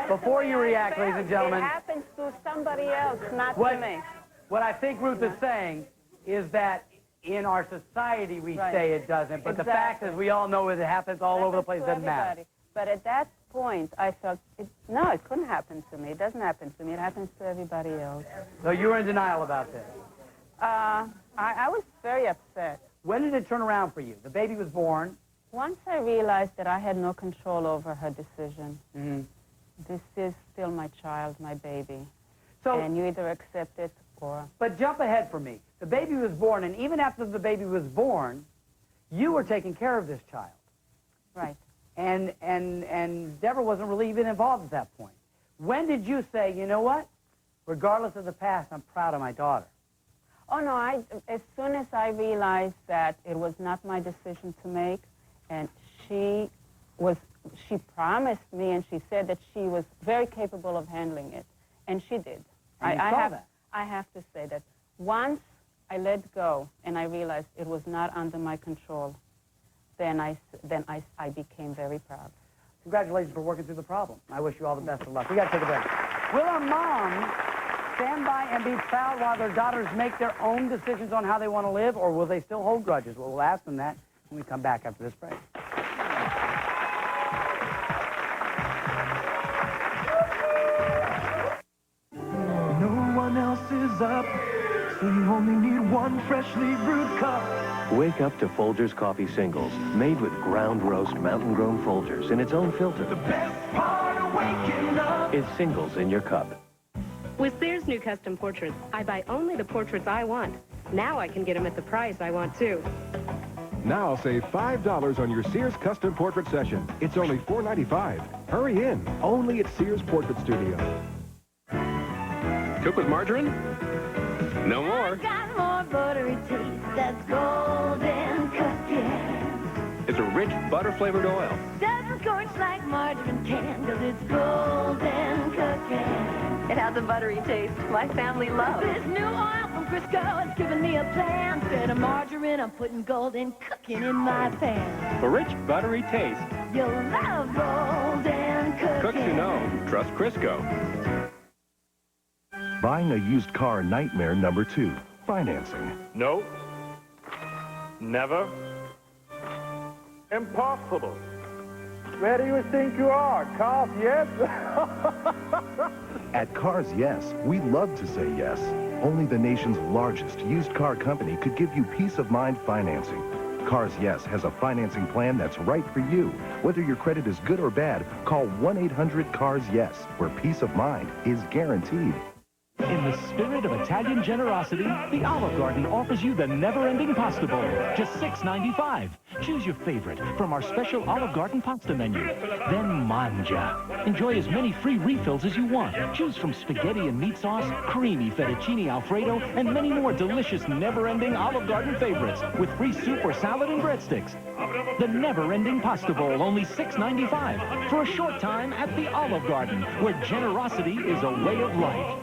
Before you react, ladies and gentlemen. It happens to somebody else, not to me. What I think Ruth is saying is that In our society, we Right. say it doesn't, but the fact is we all know it happens all over the place. It doesn't matter. But at that point, I felt, no, it couldn't happen to me. It doesn't happen to me. It happens to everybody else. So you were in denial about this? I was very upset. When did it turn around for you? The baby was born. Once I realized that I had no control over her decision, this is still my child, my baby. So, and you either accept it or... But jump ahead for me. The baby was born, and even after the baby was born, you were taking care of this child. Right. And Deborah wasn't really even involved at that point. When did you say, you know what? Regardless of the past, I'm proud of my daughter? Oh, no, as soon as I realized that it was not my decision to make, and she promised me and she said that she was very capable of handling it, and she did. And I have to say that once I let go and I realized it was not under my control, then I became very proud. Congratulations for working through the problem. I wish you all the best of luck. We got to take a break. Will our moms stand by and be proud while their daughters make their own decisions on how they want to live, or will they still hold grudges? Well, we'll ask them that when we come back after this break. No one else is up, so you only need one freshly brewed cup. Wake up to Folgers Coffee Singles, made with ground roast mountain-grown Folgers in its own filter. The best part of waking up is singles in your cup. With Sears' new custom portraits, I buy only the portraits I want. Now I can get them at the price I want, too. Now save $5 on your Sears custom portrait session. It's only $4.95. Hurry in, only at Sears Portrait Studio. Cook with margarine? No more. Got more buttery taste that's golden cooking. It's a rich butter-flavored oil. Doesn't scorch like margarine can, 'cause it's golden cooking. It has a buttery taste my family loves. This new oil from Crisco has given me a plan. Instead of margarine, I'm putting golden cooking in my pan. For rich, buttery taste. You'll love golden cooking. Cooks who know. Trust Crisco. Buying a used car nightmare number 2. Financing. No. Never. Impossible. Where do you think you are? Cars, yes? At Cars Yes, we love to say yes. Only the nation's largest used car company could give you peace of mind financing. Cars Yes has a financing plan that's right for you. Whether your credit is good or bad, call 1-800-CARS-YES, where peace of mind is guaranteed. In the spirit of Italian generosity, the Olive Garden offers you the never-ending pasta bowl, just $6.95. Choose your favorite from our special Olive Garden pasta menu. Then mangia. Enjoy as many free refills as you want. Choose from spaghetti and meat sauce, creamy fettuccine Alfredo, and many more delicious never-ending Olive Garden favorites with free soup or salad and breadsticks. The never-ending pasta bowl, only $6.95 for a short time at the Olive Garden, where generosity is a way of life.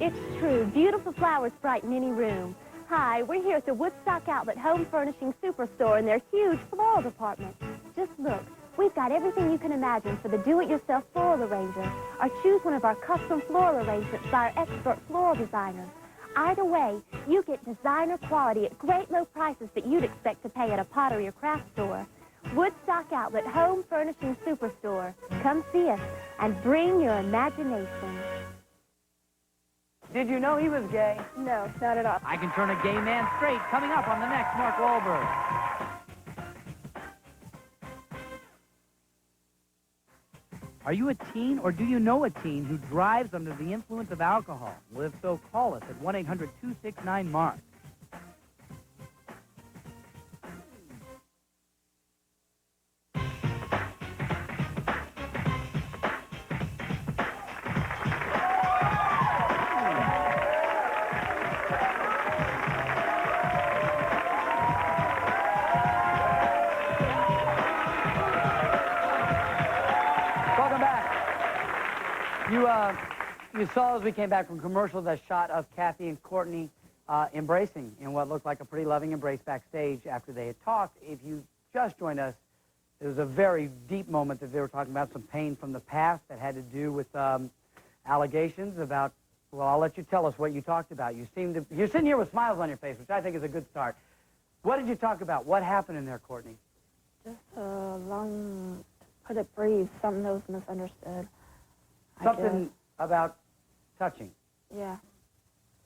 It's true. Beautiful flowers brighten any room. Hi, we're here at the Woodstock Outlet Home Furnishing Superstore in their huge floral department. Just look. We've got everything you can imagine for the do-it-yourself floral arranger, or choose one of our custom floral arrangements by our expert floral designer. Either way, you get designer quality at great low prices that you'd expect to pay at a pottery or craft store. Woodstock Outlet Home Furnishing Superstore. Come see us and bring your imagination. Did you know he was gay? No, not at all. I can turn a gay man straight. Coming up on the next Mark Walberg. Are you a teen, or do you know a teen who drives under the influence of alcohol? Well, if so, call us at 1-800-269-MARK. You saw as we came back from commercial that shot of Kathy and Courtney embracing in what looked like a pretty loving embrace backstage after they had talked. If you just joined us, it was a very deep moment that they were talking about some pain from the past that had to do with allegations about Well, I'll let you tell us what you talked about. You're sitting here with smiles on your face, which I think is a good start. What did you talk about? What happened in there, Courtney? Just put it brief, something that was misunderstood. Something about touching. Yeah.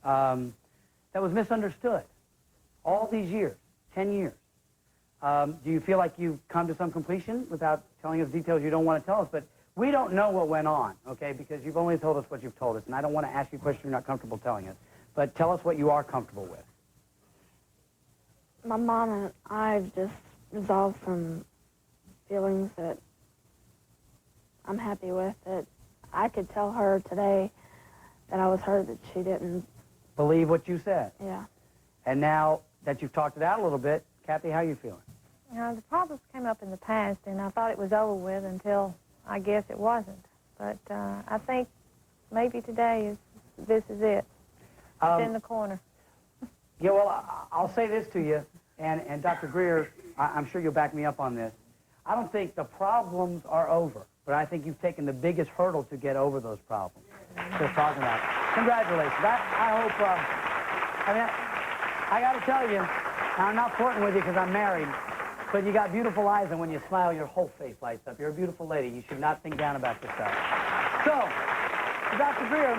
That was misunderstood. All these years, 10 years. Do you feel like you've come to some completion without telling us details you don't want to tell us? But we don't know what went on, okay, because you've only told us what you've told us, and I don't want to ask you questions you're not comfortable telling us. But tell us what you are comfortable with. My mom and I've just resolved some feelings that I'm happy with. That I could tell her today that I was hurt that she didn't believe what you said. Yeah. And now that you've talked it out a little bit, Kathy, how are you feeling? You know, the problems came up in the past, and I thought it was over with until I guess it wasn't. But I think maybe today this is it. It's in the corner. Yeah, well, I'll say this to you, and Dr. Greer, I'm sure you'll back me up on this. I don't think the problems are over, but I think you've taken the biggest hurdle to get over those problems. Just talking about it. Congratulations. I hope, I mean, I got to tell you, I'm not flirting with you because I'm married, but you got beautiful eyes, and when you smile, your whole face lights up. You're a beautiful lady. You should not think down about yourself. So, Dr. Greer,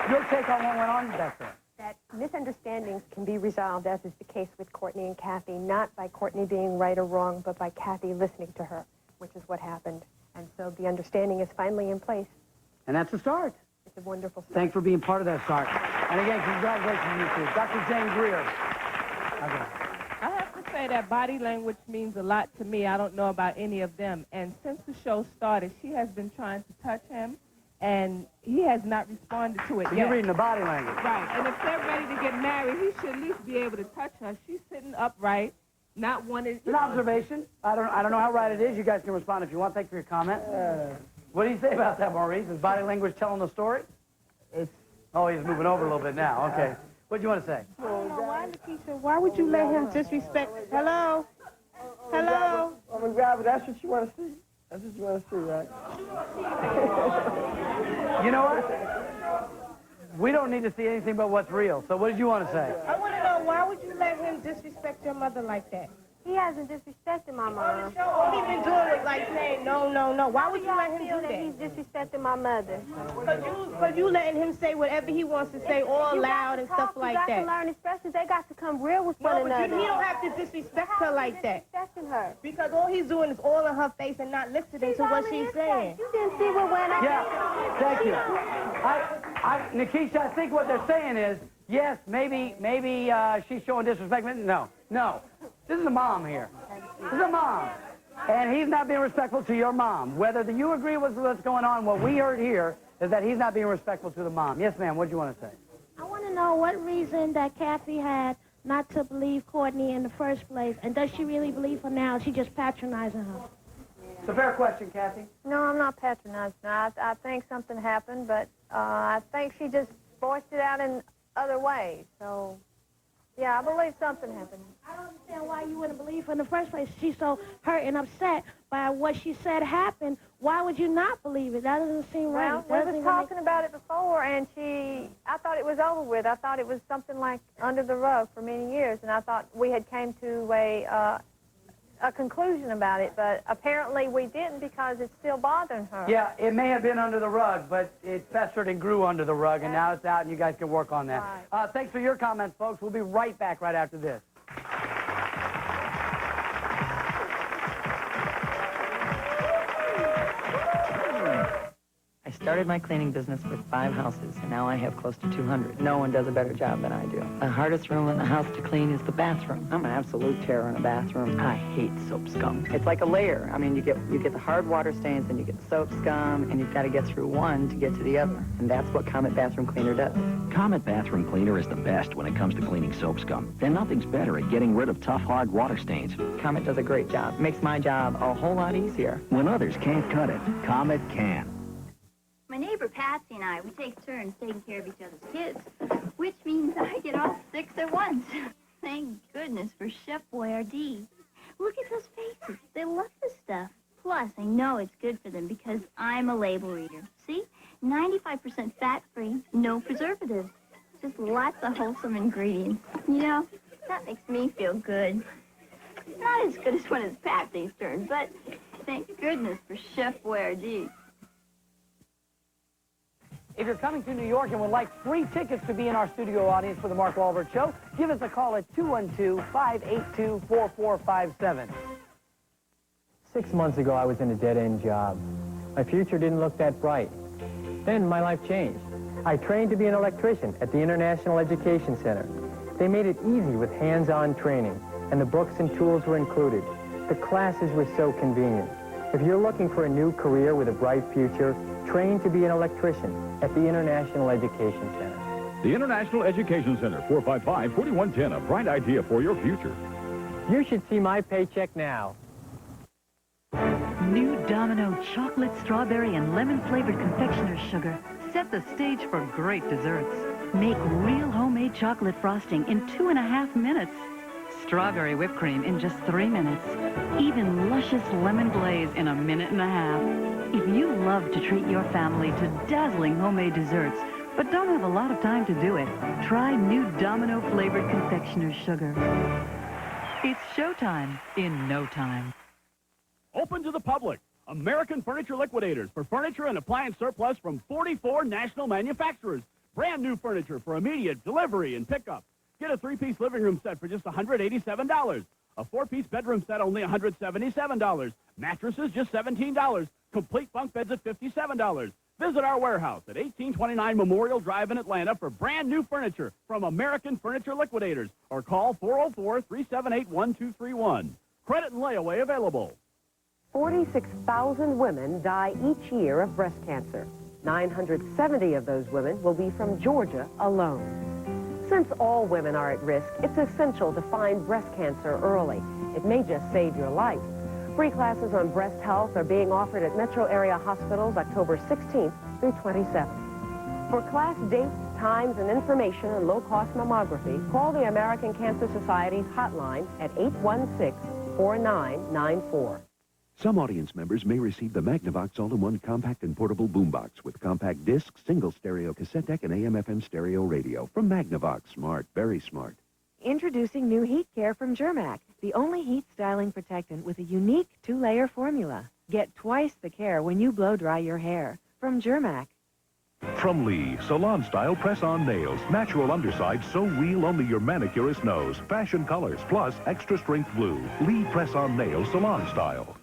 your take on what went on back there? That misunderstandings can be resolved, as is the case with Courtney and Kathy, not by Courtney being right or wrong, but by Kathy listening to her, which is what happened. And so the understanding is finally in place. And that's the start. It's a wonderful start. Thanks for being part of that start. And again, congratulations to you two. Dr. Jane Greer. Okay. I have to say that body language means a lot to me. I don't know about any of them. And since the show started, she has been trying to touch him, and he has not responded to it So yet. you're reading the body language. Right. And if they're ready to get married, he should at least be able to touch her. She's sitting upright, not wanting... It's an observation. I don't know how right it is. You guys can respond if you want. Thanks for your comment. What do you say about that, Maurice? Is body language telling the story? Oh, he's moving over a little bit now. Okay. What do you want to say? Why, Lakeisha, why would you let him disrespect... Hello? Hello? I'm going to grab it. That's what you want to see. That's what you want to see, right? You know what? We don't need to see anything but what's real. So what did you want to say? I want to know, why would you let him disrespect your mother like that? He hasn't disrespected my mom. All he been doing is like saying, no, no, no. Why would you let him do that? He's disrespecting my mother. Because you letting him say whatever he wants to say, all loud and stuff like that. You got to learn expressions. They got to come real with one another. No, but he don't have to disrespect her like that. Disrespecting her. Because all he's doing is all in her face and not listening to what she's saying. You didn't see what went on. Yeah, thank you. Nikisha, I think what they're saying is, yes, maybe she's showing disrespect. No. This is a mom here. This is a mom. And he's not being respectful to your mom. Whether you agree with what's going on, what we heard here is that he's not being respectful to the mom. Yes, ma'am, what do you want to say? I want to know what reason that Kathy had not to believe Courtney in the first place. And does she really believe her now? Is she just patronizing her? It's a fair question, Kathy. No, I'm not patronizing her. I think something happened, but I think she just voiced it out in other ways. So, yeah, I believe something happened. I don't understand why you wouldn't believe her in the first place. She's so hurt and upset by what she said happened. Why would you not believe it? That doesn't seem right. Well, we were talking about it before, and I thought it was over with. I thought it was something like under the rug for many years, and I thought we had came to a conclusion about it, but apparently we didn't because it's still bothering her. Yeah, it may have been under the rug, but it festered and grew under the rug, and now it's out, and you guys can work on that. Right. Thanks for your comments, folks. We'll be right back right after this. I started my cleaning business with 5 houses, and now I have close to 200. No one does a better job than I do. The hardest room in the house to clean is the bathroom. I'm an absolute terror in a bathroom. I hate soap scum. It's like a layer. I mean, you get the hard water stains, and you get the soap scum, and you've got to get through one to get to the other. And that's what Comet Bathroom Cleaner does. Comet Bathroom Cleaner is the best when it comes to cleaning soap scum. Then nothing's better at getting rid of tough, hard water stains. Comet does a great job. Makes my job a whole lot easier. When others can't cut it, Comet can. My neighbor Patsy and I, we take turns taking care of each other's kids, which means I get all 6 at once. Thank goodness for Chef Boyardee. Look at those faces. They love this stuff. Plus, I know it's good for them because I'm a label reader. See? 95% fat-free, no preservatives. Just lots of wholesome ingredients. You know, that makes me feel good. Not as good as when it's Patsy's turn, but thank goodness for Chef Boyardee. If you're coming to New York and would like free tickets to be in our studio audience for the Mark Walberg Show, give us a call at 212-582-4457. 6 months ago, I was in a dead-end job. My future didn't look that bright. Then my life changed. I trained to be an electrician at the International Education Center. They made it easy with hands-on training, and the books and tools were included. The classes were so convenient. If you're looking for a new career with a bright future, train to be an electrician at the International Education Center. The International Education Center, 455-4110, a bright idea for your future. You should see my paycheck now. New Domino chocolate, strawberry, and lemon-flavored confectioner's sugar set the stage for great desserts. Make real homemade chocolate frosting in 2.5 minutes. Strawberry whipped cream in just 3 minutes. Even luscious lemon glaze in 1.5 minutes. If you love to treat your family to dazzling homemade desserts, but don't have a lot of time to do it, try new Domino-flavored confectioner's sugar. It's showtime in no time. Open to the public. American Furniture Liquidators for furniture and appliance surplus from 44 national manufacturers. Brand new furniture for immediate delivery and pickup. Get a 3-piece living room set for just $187. A 4-piece bedroom set only $177. Mattresses just $17. Complete bunk beds at $57. Visit our warehouse at 1829 Memorial Drive in Atlanta for brand new furniture from American Furniture Liquidators or call 404-378-1231. Credit and layaway available. 46,000 women die each year of breast cancer. 970 of those women will be from Georgia alone. Since all women are at risk, it's essential to find breast cancer early. It may just save your life. Free classes on breast health are being offered at metro area hospitals October 16th through 27th. For class dates, times, and information on low-cost mammography, call the American Cancer Society's hotline at 816-4994. Some audience members may receive the Magnavox All-in-One compact and portable boombox with compact disc, single stereo cassette deck, and AM/FM stereo radio. From Magnavox, smart, very smart. Introducing new Heat Care from Germac, the only heat styling protectant with a unique 2-layer formula. Get twice the care when you blow dry your hair. From Germac. From Lee, salon-style press-on nails. Natural underside so real only your manicurist knows. Fashion colors, plus extra-strength glue. Lee press-on nails, salon-style.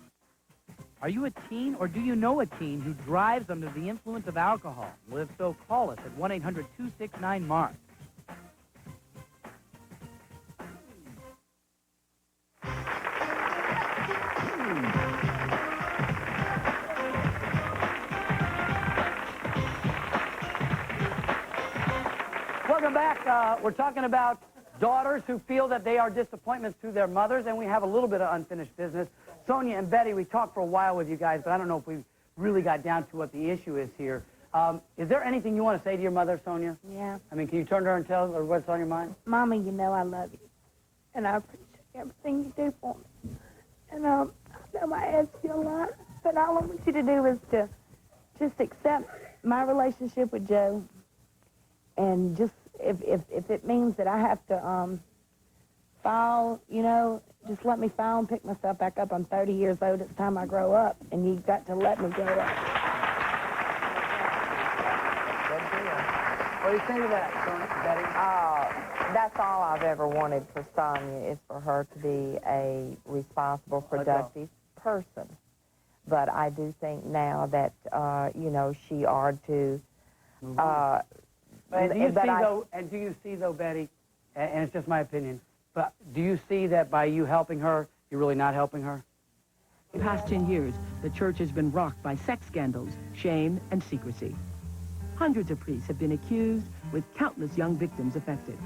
Are you a teen or do you know a teen who drives under the influence of alcohol? Well, if so, call us at 1-800-269-MARK. Welcome back. We're talking about daughters who feel that they are disappointments to their mothers, and we have a little bit of unfinished business. Sonia and Betty, we talked for a while with you guys, but I don't know if we really got down to what the issue is here. Is there anything you want to say to your mother, Sonia? Yeah. I mean, can you turn to her and tell her what's on your mind? Mama, you know I love you. And I appreciate everything you do for me. And I know I ask you a lot, but all I want you to do is to just accept my relationship with Joe. And just, if it means that I have to file, you know, just let me file and pick myself back up. I'm 30 years old. It's time I grow up, and you've got to let me grow up. What do you think of that, Sonia, Betty? That's all I've ever wanted for Sonia is for her to be a responsible, productive person. But I do think now that, you know, she ought to... do you see, though, Betty, and it's just my opinion, but do you see that by you helping her, you're really not helping her? In the past 10 years, the church has been rocked by sex scandals, shame, and secrecy. Hundreds of priests have been accused, with countless young victims affected.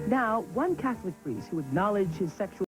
Now, one Catholic priest who acknowledged his sexual